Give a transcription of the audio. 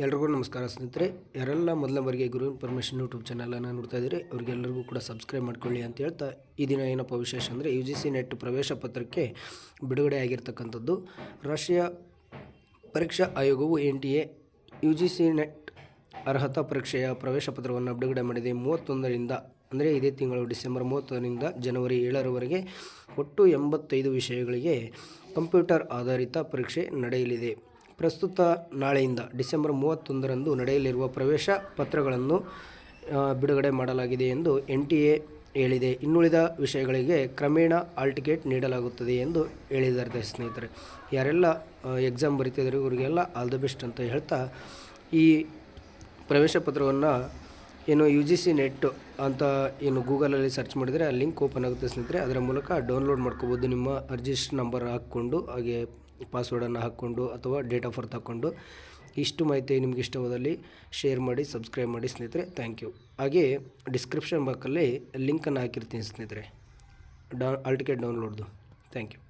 ಎಲ್ರಿಗೂ ನಮಸ್ಕಾರ ಸ್ನೇಹಿತರೆ. ಯಾರೆಲ್ಲ ಮೊದಲ ಬಾರಿಗೆ ಗುರು ಇನ್ಫಾರ್ಮೇಷನ್ ಯೂಟ್ಯೂಬ್ ಚಾನಲನ್ನು ನೋಡ್ತಾ ಇದ್ದೀರಿ ಅವರಿಗೆಲ್ಲರಿಗೂ ಕೂಡ ಸಬ್ಸ್ಕ್ರೈಬ್ ಮಾಡ್ಕೊಳ್ಳಿ ಅಂತ ಹೇಳ್ತಾ, ಈ ದಿನ ಏನಪ್ಪ ವಿಶೇಷ ಅಂದರೆ UGC ನೆಟ್ ಪ್ರವೇಶ ಪತ್ರಕ್ಕೆ ಬಿಡುಗಡೆ ಆಗಿರ್ತಕ್ಕಂಥದ್ದು. ರಾಷ್ಟ್ರೀಯ ಪರೀಕ್ಷಾ ಆಯೋಗವು NTA UGC ನೆಟ್ ಅರ್ಹತಾ ಪರೀಕ್ಷೆಯ ಪ್ರವೇಶ ಪತ್ರವನ್ನು ಬಿಡುಗಡೆ ಮಾಡಿದೆ. 31ರಿಂದ ಅಂದರೆ ಇದೇ ತಿಂಗಳು ಡಿಸೆಂಬರ್ 30ರಿಂದ ಜನವರಿ 7ರವರೆಗೆ ಒಟ್ಟು 85 ವಿಷಯಗಳಿಗೆ ಕಂಪ್ಯೂಟರ್ ಆಧಾರಿತ ಪರೀಕ್ಷೆ ನಡೆಯಲಿದೆ. ಪ್ರಸ್ತುತ ನಾಳೆಯಿಂದ ಡಿಸೆಂಬರ್ 31ರಂದು ನಡೆಯಲಿರುವ ಪ್ರವೇಶ ಪತ್ರಗಳನ್ನು ಬಿಡುಗಡೆ ಮಾಡಲಾಗಿದೆ ಎಂದು NTA ಹೇಳಿದೆ. ಇನ್ನುಳಿದ ವಿಷಯಗಳಿಗೆ ಕ್ರಮೇಣ ಹಾಲ್ ಟಿಕೆಟ್ ನೀಡಲಾಗುತ್ತದೆ ಎಂದು ಹೇಳಿದ್ದಾರೆ. ಸ್ನೇಹಿತರೆ, ಯಾರೆಲ್ಲ ಎಕ್ಸಾಮ್ ಬರೀತಿದ್ದಾರೆ ಇವರಿಗೆಲ್ಲ ಆಲ್ ದ ಬೆಸ್ಟ್ ಅಂತ ಹೇಳ್ತಾ, ಈ ಪ್ರವೇಶ ಪತ್ರವನ್ನು ಏನು UGC ನೆಟ್ ಅಂತ ಏನು ಗೂಗಲಲ್ಲಿ ಸರ್ಚ್ ಮಾಡಿದರೆ ಆ ಲಿಂಕ್ ಓಪನ್ ಆಗುತ್ತೆ ಸ್ನೇಹಿತರೆ. ಅದರ ಮೂಲಕ ಡೌನ್ಲೋಡ್ ಮಾಡ್ಕೋಬೋದು. ನಿಮ್ಮ ರಿಜಿಸ್ಟರ್ ನಂಬರ್ ಹಾಕ್ಕೊಂಡು, ಹಾಗೆ ಪಾಸ್ವರ್ಡನ್ನು ಹಾಕ್ಕೊಂಡು ಅಥವಾ ಡೇಟ್ ಆಫ್ ಬರ್ತ್ ಹಾಕ್ಕೊಂಡು. ಇಷ್ಟು ಮಾಹಿತಿ ನಿಮ್ಗೆ ಇಷ್ಟವಾದಲ್ಲಿ ಶೇರ್ ಮಾಡಿ, ಸಬ್ಸ್ಕ್ರೈಬ್ ಮಾಡಿ ಸ್ನೇಹಿತರೆ. Thank you. ಹಾಗೆ ಡಿಸ್ಕ್ರಿಪ್ಷನ್ ಬಾಕ್ಸಲ್ಲಿ ಲಿಂಕನ್ನು ಹಾಕಿರ್ತೀನಿ ಸ್ನೇಹಿತರೆ, ಹಾಲ್ ಟಿಕೆಟ್ ಡೌನ್ಲೋಡ್ದು. Thank you.